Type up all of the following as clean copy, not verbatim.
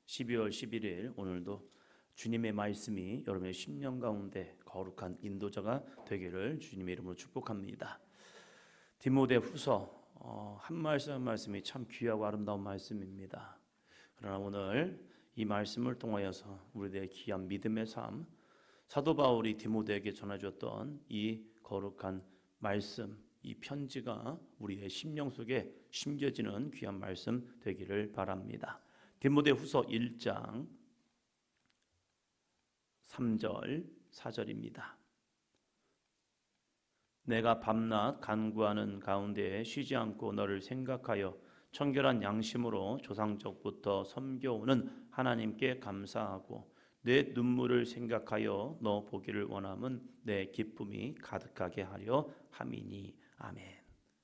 12월 11일 오늘도 주님의 말씀이 여러분의 심령 가운데 거룩한 인도자가 되기를 주님의 이름으로 축복합니다. 디모데후서 한 말씀 한 말씀이 참 귀하고 아름다운 말씀입니다. 그러나 오늘 이 말씀을 통하여서 우리들의 귀한 믿음의 삶, 사도 바울이 디모데에게 전해줬던 이 거룩한 말씀, 이 편지가 우리의 심령 속에 심겨지는 귀한 말씀 되기를 바랍니다. 디모데후서 1장 3절 4절입니다. 내가 밤낮 간구하는 가운데 쉬지 않고 너를 생각하여 청결한 양심으로 조상적부터 섬겨오는 하나님께 감사하고 내 눈물을 생각하여 너 보기를 원함은 내 기쁨이 가득하게 하려 함이니. 아멘.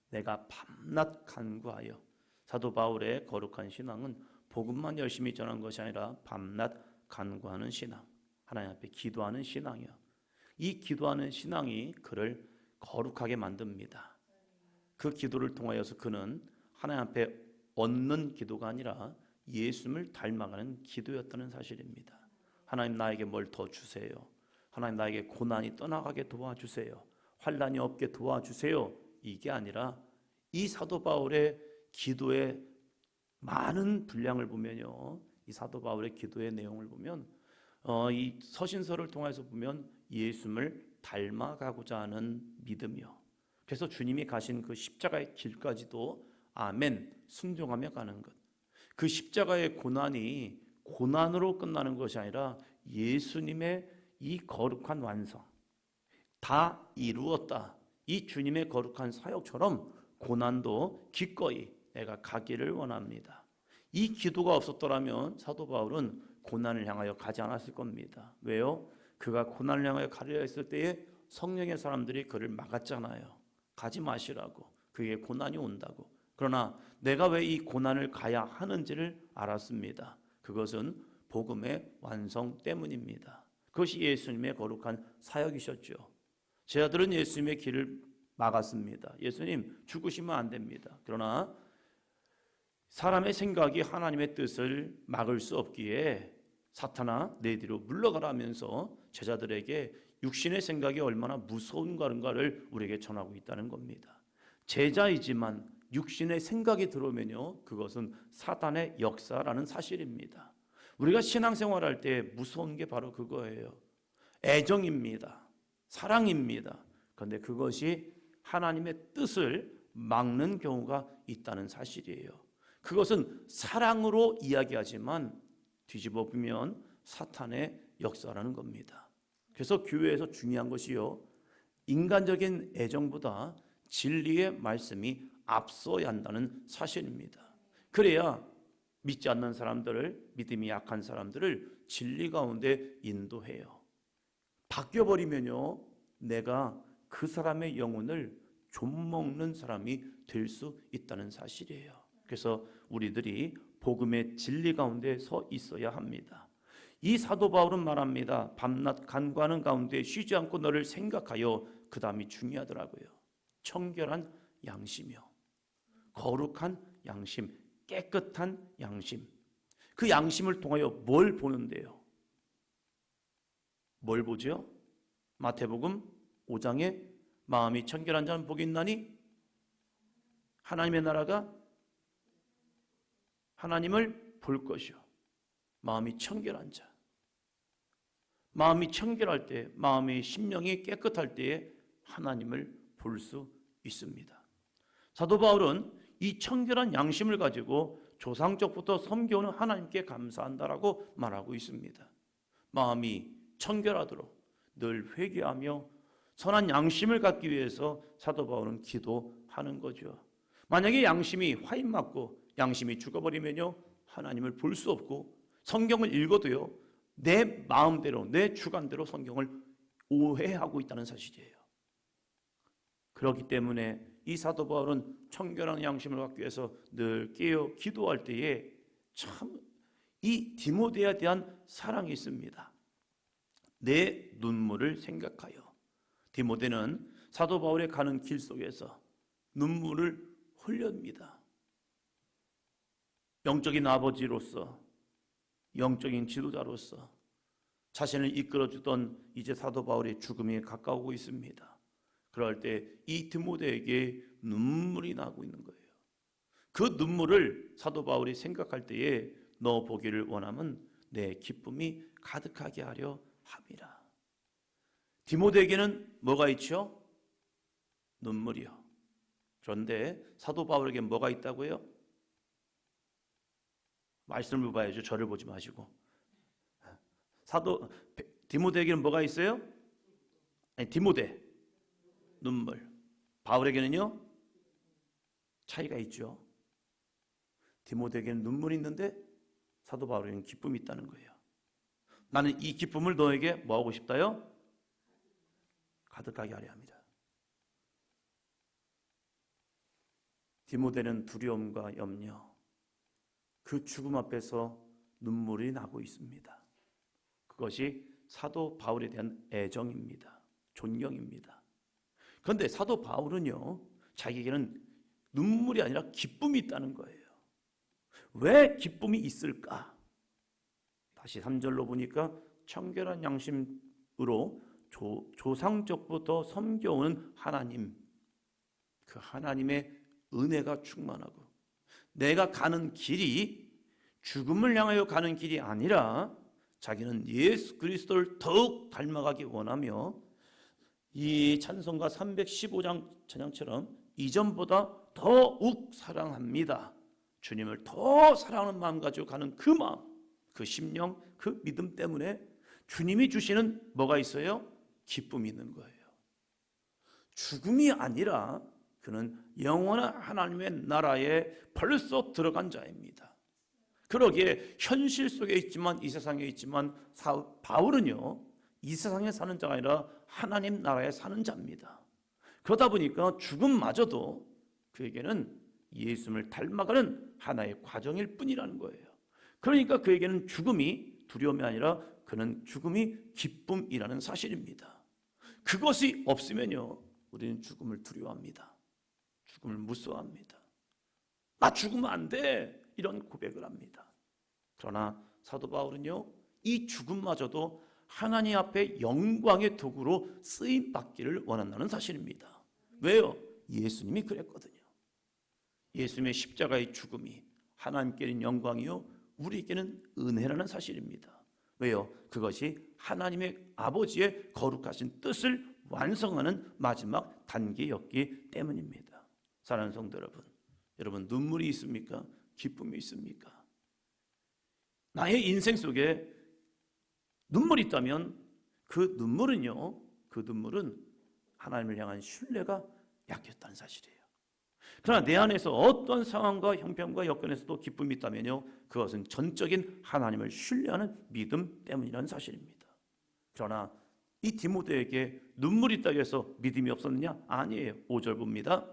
내가 밤낮 간구하여, 사도 바울의 거룩한 신앙은 복음만 열심히 전한 것이 아니라 밤낮 간구하는 신앙, 하나님 앞에 기도하는 신앙이요. 이 기도하는 신앙이 그를 거룩하게 만듭니다. 그 기도를 통하여서 그는 하나님 앞에 얻는 기도가 아니라 예수님을 닮아가는 기도였다는 사실입니다. 하나님 나에게 뭘 더 주세요. 하나님 나에게 고난이 떠나가게 도와주세요. 환난이 없게 도와주세요. 이게 아니라 이 사도 바울의 기도의 많은 분량을 보면요, 이 사도 바울의 기도의 내용을 보면 이 서신서를 통해서 보면 예수님을 닮아가고자 하는 믿음이요. 그래서 주님이 가신 그 십자가의 길까지도 아멘 순종하며 가는 것. 그 십자가의 고난이 고난으로 끝나는 것이 아니라 예수님의 이 거룩한 완성, 다 이루었다, 이 주님의 거룩한 사역처럼 고난도 기꺼이 내가 가기를 원합니다. 이 기도가 없었더라면 사도 바울은 고난을 향하여 가지 않았을 겁니다. 왜요? 그가 고난을 향하여 가려 했을 때에 성령의 사람들이 그를 막았잖아요. 가지 마시라고. 그게 고난이 온다고. 그러나 내가 왜 이 고난을 가야 하는지를 알았습니다. 그것은 복음의 완성 때문입니다. 그것이 예수님의 거룩한 사역이셨죠. 제 아들은 예수님의 길을 막았습니다. 예수님 죽으시면 안 됩니다. 그러나 사람의 생각이 하나님의 뜻을 막을 수 없기에 사탄아 내 뒤로 물러가라면서 제자들에게 육신의 생각이 얼마나 무서운가를 우리에게 전하고 있다는 겁니다. 제자이지만 육신의 생각이 들어오면요, 그것은 사탄의 역사라는 사실입니다. 우리가 신앙생활할 때 무서운 게 바로 그거예요. 애정입니다. 사랑입니다. 그런데 그것이 하나님의 뜻을 막는 경우가 있다는 사실이에요. 그것은 사랑으로 이야기하지만 뒤집어 보면 사탄의 역사라는 겁니다. 그래서 교회에서 중요한 것이요, 인간적인 애정보다 진리의 말씀이 앞서야 한다는 사실입니다. 그래야 믿지 않는 사람들을, 믿음이 약한 사람들을 진리 가운데 인도해요. 바뀌어버리면요, 내가 그 사람의 영혼을 좀먹는 사람이 될 수 있다는 사실이에요. 그래서 우리들이 복음의 진리 가운데 서 있어야 합니다. 이 사도 바울은 말합니다. 밤낮 간구하는 가운데 쉬지 않고 너를 생각하여, 그 다음이 중요하더라고요. 청결한 양심이요, 거룩한 양심, 깨끗한 양심. 그 양심을 통하여 뭘 보는데요? 뭘 보죠? 마태복음 5장에 마음이 청결한 자는 복이 있나니 하나님의 나라가 하나님을 볼 것이요. 마음이 청결한 자. 마음이 청결할 때, 마음의 심령이 깨끗할 때에 하나님을 볼 수 있습니다. 사도 바울은 이 청결한 양심을 가지고 조상적부터 섬겨오는 하나님께 감사한다라고 말하고 있습니다. 마음이 청결하도록 늘 회개하며 선한 양심을 갖기 위해서 사도 바울은 기도하는 거죠. 만약에 양심이 화인맞고 양심이 죽어버리면요, 하나님을 볼 수 없고 성경을 읽어도요, 내 마음대로, 내 주관대로 성경을 오해하고 있다는 사실이에요. 그렇기 때문에 이 사도 바울은 청결한 양심을 갖기 위해서 늘 깨어 기도할 때에 참 이 디모데에 대한 사랑이 있습니다. 내 눈물을 생각하여. 디모데는 사도 바울의 가는 길 속에서 눈물을 흘립니다. 영적인 아버지로서 영적인 지도자로서 자신을 이끌어주던 이제 사도 바울의 죽음이 가까우고 있습니다. 그럴 때 이 디모데에게 눈물이 나고 있는 거예요. 그 눈물을 사도 바울이 생각할 때에 너 보기를 원하면 내 기쁨이 가득하게 하려 함이라. 디모데에게는 뭐가 있죠? 눈물이요. 그런데 사도 바울에게 뭐가 있다고요? 말씀을 봐야죠. 저를 보지 마시고. 디모데에게는 뭐가 있어요? 아니, 디모데 눈물. 바울에게는요? 차이가 있죠. 디모데에게는 눈물이 있는데 사도 바울에게는 기쁨이 있다는 거예요. 나는 이 기쁨을 너에게 뭐 하고 싶다요? 가득하게 하려 합니다. 디모데는 두려움과 염려, 그 죽음 앞에서 눈물이 나고 있습니다. 그것이 사도 바울에 대한 애정입니다. 존경입니다. 그런데 사도 바울은요, 자기에게는 눈물이 아니라 기쁨이 있다는 거예요. 왜 기쁨이 있을까? 다시 3절로 보니까 청결한 양심으로 조상적부터 섬겨오는 하나님, 그 하나님의 은혜가 충만하고 내가 가는 길이 죽음을 향하여 가는 길이 아니라 자기는 예수 그리스도를 더욱 닮아가기 원하며 이 찬송가 315장 찬양처럼 이전보다 더욱 사랑합니다. 주님을 더 사랑하는 마음 가지고 가는 그 마음, 그 심령, 그 믿음 때문에 주님이 주시는 뭐가 있어요? 기쁨이 있는 거예요. 죽음이 아니라 그는 영원한 하나님의 나라에 벌써 들어간 자입니다. 그러기에 현실 속에 있지만 이 세상에 있지만 바울은요, 이 세상에 사는 자가 아니라 하나님 나라에 사는 자입니다. 그러다 보니까 죽음마저도 그에게는 예수님을 닮아가는 하나의 과정일 뿐이라는 거예요. 그러니까 그에게는 죽음이 두려움이 아니라 그는 죽음이 기쁨이라는 사실입니다. 그것이 없으면요, 우리는 죽음을 두려워합니다. 죽음을 무서워합니다. 나 죽으면 안 돼, 이런 고백을 합니다. 그러나 사도 바울은요, 이 죽음마저도 하나님 앞에 영광의 도구로 쓰임 받기를 원한다는 사실입니다. 왜요? 예수님이 그랬거든요. 예수님의 십자가의 죽음이 하나님께는 영광이요 우리에게는 은혜라는 사실입니다. 왜요? 그것이 하나님의 아버지의 거룩하신 뜻을 완성하는 마지막 단계였기 때문입니다. 사랑하는 성도 여러분 눈물이 있습니까? 기쁨이 있습니까? 나의 인생 속에 눈물이 있다면 그 눈물은 하나님을 향한 신뢰가 약했다는 사실이에요. 그러나 내 안에서 어떤 상황과 형편과 여건에서도 기쁨이 있다면요, 그것은 전적인 하나님을 신뢰하는 믿음 때문이라는 사실입니다. 그러나 이 디모데에게 눈물이 있다고 해서 믿음이 없었느냐? 아니에요. 5절 봅니다.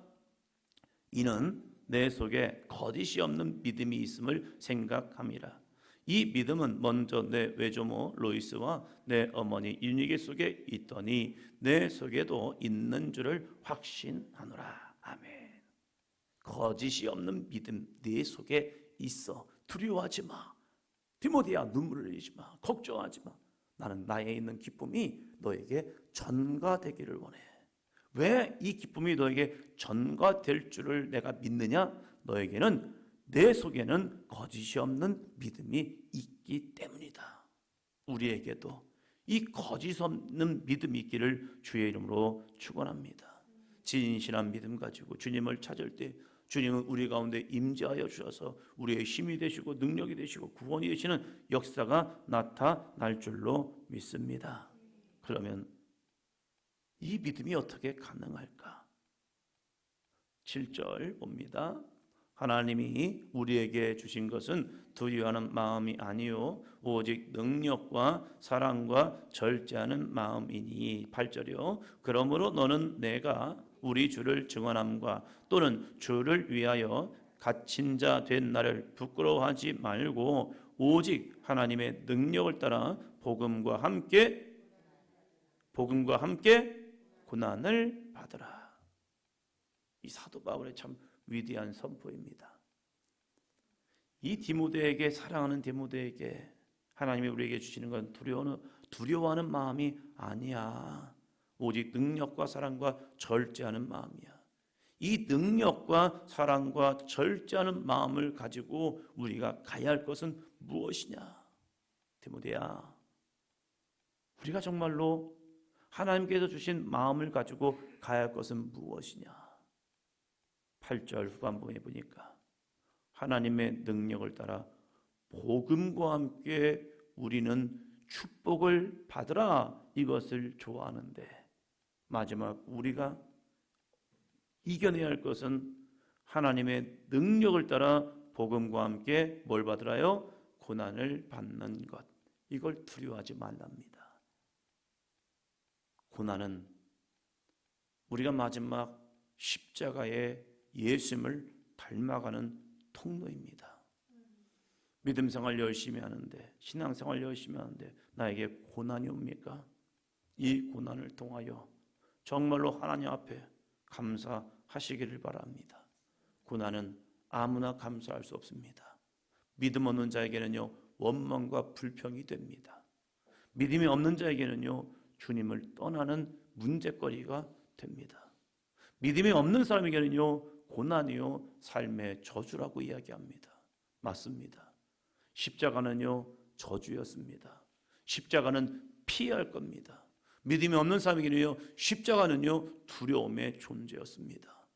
이는 내 속에 거짓이 없는 믿음이 있음을 생각함이라. 이 믿음은 먼저 내 외조모 로이스와 내 어머니 유니게 속에 있더니 내 속에도 있는 줄을 확신하노라. 아멘. 거짓이 없는 믿음 내 속에 있어. 두려워하지 마. 디모데야, 눈물을 흘리지 마. 걱정하지 마. 나는 나에 있는 기쁨이 너에게 전가되기를 원해. 왜 이 기쁨이 너에게 전가될 줄을 내가 믿느냐? 너에게는 내 속에는 거짓이 없는 믿음이 있기 때문이다. 우리에게도 이 거짓 없는 믿음이 있기를 주의 이름으로 축원합니다. 진실한 믿음 가지고 주님을 찾을 때 주님은 우리 가운데 임재하여 주셔서 우리의 힘이 되시고 능력이 되시고 구원이 되시는 역사가 나타날 줄로 믿습니다. 그러면 이 믿음이 어떻게 가능할까? 7절 봅니다. 하나님이 우리에게 주신 것은 두려워하는 마음이 아니요 오직 능력과 사랑과 절제하는 마음이니. 8절이요. 그러므로 너는 내가 우리 주를 증언함과 또는 주를 위하여 갇힌 자 된 나를 부끄러워하지 말고 오직 하나님의 능력을 따라 복음과 함께 고난을 받으라. 이 사도 바울의 참 위대한 선포입니다. 이 디모데에게, 사랑하는 디모데에게 하나님이 우리에게 주시는 건 두려워하는 마음이 아니야. 오직 능력과 사랑과 절제하는 마음이야. 이 능력과 사랑과 절제하는 마음을 가지고 우리가 가야 할 것은 무엇이냐? 디모데야, 우리가 정말로 하나님께서 주신 마음을 가지고 가야 할 것은 무엇이냐? 8절 후반부에 보니까 하나님의 능력을 따라 복음과 함께 우리는 축복을 받으라, 이것을 좋아하는데, 마지막 우리가 이겨내야 할 것은 하나님의 능력을 따라 복음과 함께 뭘 받으라요? 고난을 받는 것. 이걸 두려워하지 말랍니다. 고난은 우리가 마지막 십자가의 예수님을 닮아가는 통로입니다. 믿음 생활 열심히 하는데, 신앙 생활 열심히 하는데 나에게 고난이 옵니까? 이 고난을 통하여 정말로 하나님 앞에 감사하시기를 바랍니다. 고난은 아무나 감사할 수 없습니다. 믿음 없는 자에게는요, 원망과 불평이 됩니다. 믿음이 없는 자에게는요, 주님을 떠나는 문제거리가 됩니다. 믿음이 없는 사람에게는요, 고난이요, 삶의 저주라고 이야기합니다. 맞습니다. 십자가는요, 저주였습니다. 십자가는 피할 겁니다. 믿음이 없는 사람에게는요, 십자가는요, 두려움의 존재였습니다.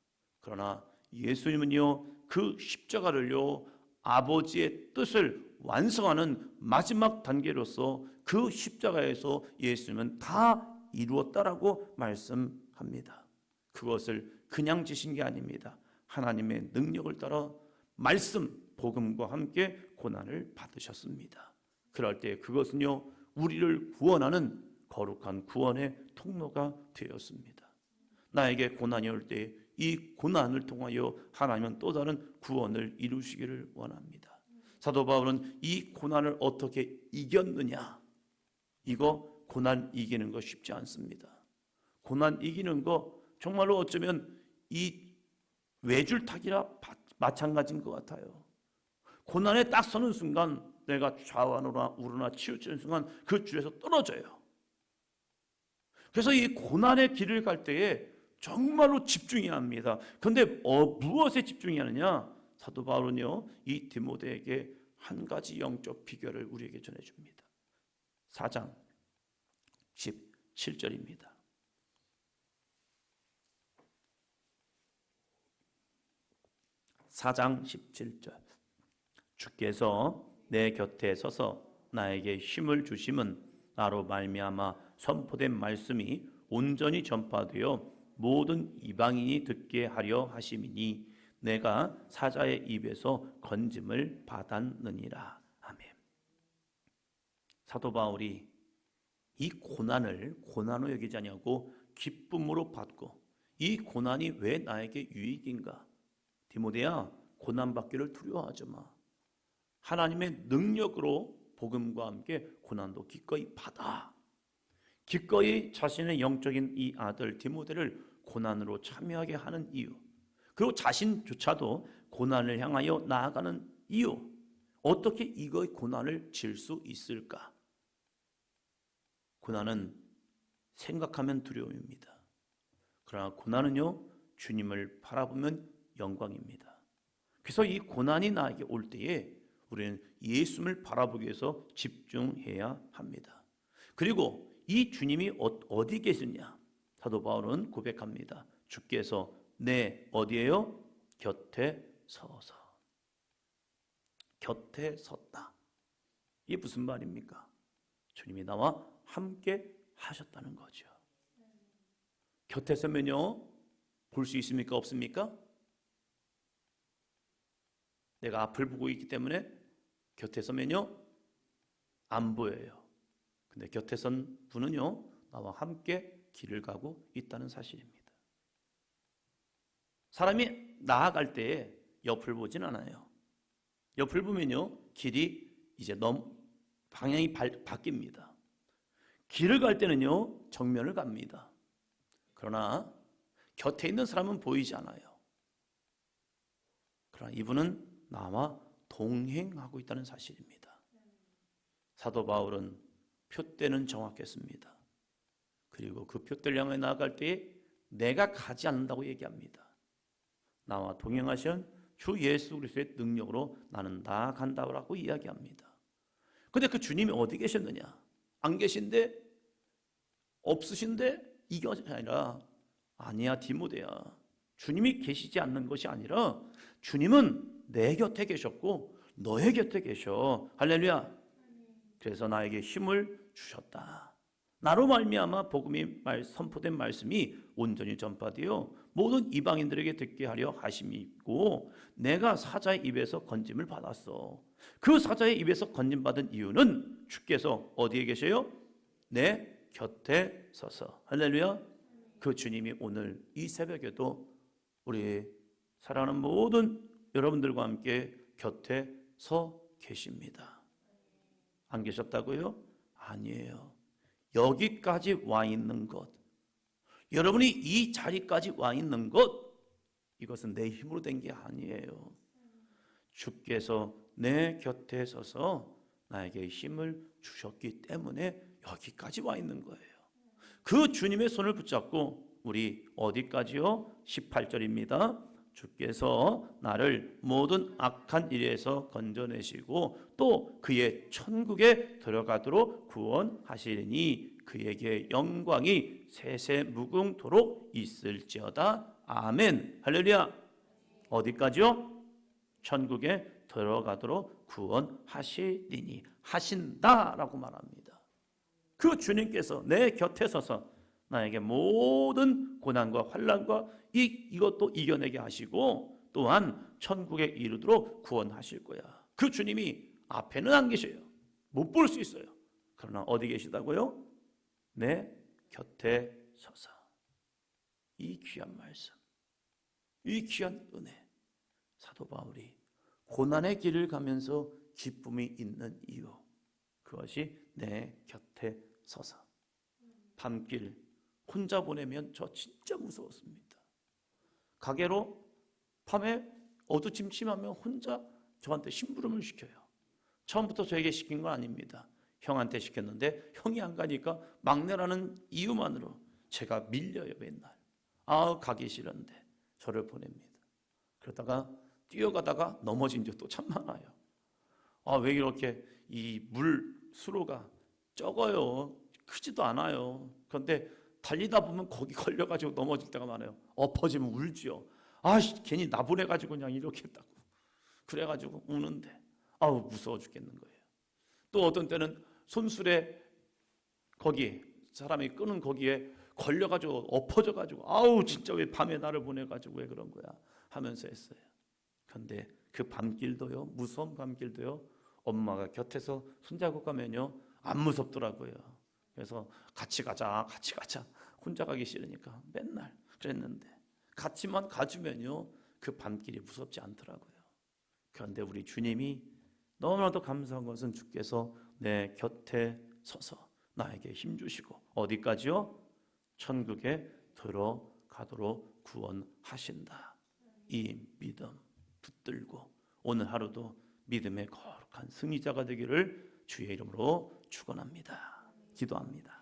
그러나 예수님은요, 그 십자가를요, 아버지의 뜻을 완성하는 마지막 단계로서 그 십자가에서 예수님은 다 이루었다라고 말씀합니다. 그것을 그냥 지신 게 아닙니다. 하나님의 능력을 따라 말씀, 복음과 함께 고난을 받으셨습니다. 그럴 때 그것은요, 우리를 구원하는 거룩한 구원의 통로가 되었습니다. 나에게 고난이 올 때 이 고난을 통하여 하나님은 또 다른 구원을 이루시기를 원합니다. 사도 바울은 이 고난을 어떻게 이겼느냐? 이거 고난 이기는 거 쉽지 않습니다. 고난 이기는 거 정말로 어쩌면 이 외줄타기라 마찬가지인 것 같아요. 고난에 딱 서는 순간 내가 좌우하노나 우르나 치우치는 순간 그 줄에서 떨어져요. 그래서 이 고난의 길을 갈 때에 정말로 집중해야 합니다. 그런데 무엇에 집중해야 하느냐? 사도 바울은요, 이 디모데에게 한 가지 영적 비결을 우리에게 전해줍니다. 4장 17절입니다. 4장 17절. 주께서 내 곁에 서서 나에게 힘을 주심은 나로 말미암아 선포된 말씀이 온전히 전파되어 모든 이방인이 듣게 하려 하심이니 내가 사자의 입에서 건짐을 받았느니라. 아멘. 사도 바울이 이 고난을 고난으로 여기지 아니하고 기쁨으로 받고, 이 고난이 왜 나에게 유익인가? 디모데야, 고난받기를 두려워하지 마. 하나님의 능력으로 복음과 함께 고난도 기꺼이 받아. 기꺼이 자신의 영적인 이 아들 디모데를 고난으로 참여하게 하는 이유, 그리고 자신조차도 고난을 향하여 나아가는 이유, 어떻게 이거의 고난을 질 수 있을까? 고난은 생각하면 두려움입니다. 그러나 고난은요, 주님을 바라보면 영광입니다. 그래서 이 고난이 나에게 올 때에 우리는 예수님을 바라보기 위해서 집중해야 합니다. 그리고 이 주님이 어디 계시냐? 사도 바울은 고백합니다. 주께서 내 어디에요? 곁에 서서. 곁에 섰다. 이게 무슨 말입니까? 주님이 나와 함께 하셨다는 거죠. 곁에 서면요, 볼 수 있습니까? 없습니까? 내가 앞을 보고 있기 때문에 곁에 서면요, 안 보여요. 근데 곁에 선 분은요, 나와 함께 길을 가고 있다는 사실입니다. 사람이 나아갈 때에 옆을 보진 않아요. 옆을 보면요, 길이 이제 방향이 바뀝니다. 길을 갈 때는요, 정면을 갑니다. 그러나 곁에 있는 사람은 보이지 않아요. 그러나 이분은 나와 동행하고 있다는 사실입니다. 사도 바울은 표대는 정확했습니다. 그리고 그 표대를 향해 나아갈 때에 내가 가지 않는다고 얘기합니다. 나와 동행하신 주 예수 그리스도의 능력으로 나는 나아간다고 이야기합니다. 근데 그 주님이 어디 계셨느냐? 안 계신데? 없으신데? 이게 아니라 아니야 디모데야. 주님이 계시지 않는 것이 아니라 주님은 내 곁에 계셨고 너의 곁에 계셔. 할렐루야. 그래서 나에게 힘을 주셨다. 나로 말미암아 복음이 선포된 말씀이 온전히 전파되어 모든 이방인들에게 듣게 하려 하심이고 내가 사자의 입에서 건짐을 받았어. 그 사자의 입에서 건짐받은 이유는 주께서 어디에 계셔요? 내 곁에 서서. 할렐루야. 그 주님이 오늘 이 새벽에도 우리 사랑하는 모든 여러분들과 함께 곁에 서 계십니다. 안 계셨다고요? 아니에요. 여기까지 와 있는 것, 여러분이 이 자리까지 와 있는 것, 이것은 내 힘으로 된 게 아니에요. 주께서 내 곁에 서서 나에게 힘을 주셨기 때문에 여기까지 와 있는 거예요. 그 주님의 손을 붙잡고 우리 어디까지요? 18절입니다. 주께서 나를 모든 악한 일에서 건져내시고 또 그의 천국에 들어가도록 구원하시리니 그에게 영광이 세세무궁토록 있을지어다. 아멘. 할렐루야. 어디까지요? 천국에 들어가도록 구원하시리니. 하신다라고 말합니다. 그 주님께서 내 곁에 서서 나에게 모든 고난과 환난과 이것도 이겨내게 하시고 또한 천국에 이르도록 구원하실 거야. 그 주님이 앞에는 안 계셔요. 못 볼 수 있어요. 그러나 어디 계시다고요? 내 곁에 서서. 이 귀한 말씀, 이 귀한 은혜. 사도 바울이 고난의 길을 가면서 기쁨이 있는 이유, 그것이 내 곁에 서서. 밤길 혼자 보내면 저 진짜 무서웠습니다. 가게로 밤에 어두침침하면 혼자 저한테 심부름을 시켜요. 처음부터 저에게 시킨 건 아닙니다. 형한테 시켰는데 형이 안 가니까 막내라는 이유만으로 제가 밀려요 맨날. 가기 싫은데 저를 보냅니다. 그러다가 뛰어가다가 넘어진 적도 참 많아요. 왜 이렇게 이 물 수로가 적어요. 크지도 않아요. 그런데 달리다 보면 거기 걸려가지고 넘어질 때가 많아요. 엎어지면 울지요. 괜히 나 보내가지고 그냥 이렇게 했다고. 그래가지고 우는데 무서워 죽겠는 거예요. 또 어떤 때는 손수레 거기 사람이 끄는 거기에 걸려가지고 엎어져가지고 진짜 왜 밤에 나를 보내가지고 왜 그런 거야 하면서 했어요. 그런데 그 밤길도요, 무서운 밤길도요, 엄마가 곁에서 손잡고 가면요 안 무섭더라고요. 그래서 같이 가자 혼자 가기 싫으니까 맨날 그랬는데 같이만 가주면요 그 밤길이 무섭지 않더라고요. 그런데 우리 주님이 너무나도 감사한 것은 주께서 내 곁에 서서 나에게 힘주시고 어디까지요? 천국에 들어가도록 구원하신다. 이 믿음 붙들고 오늘 하루도 믿음의 거룩한 승리자가 되기를 주의 이름으로 축원합니다. 기도합니다.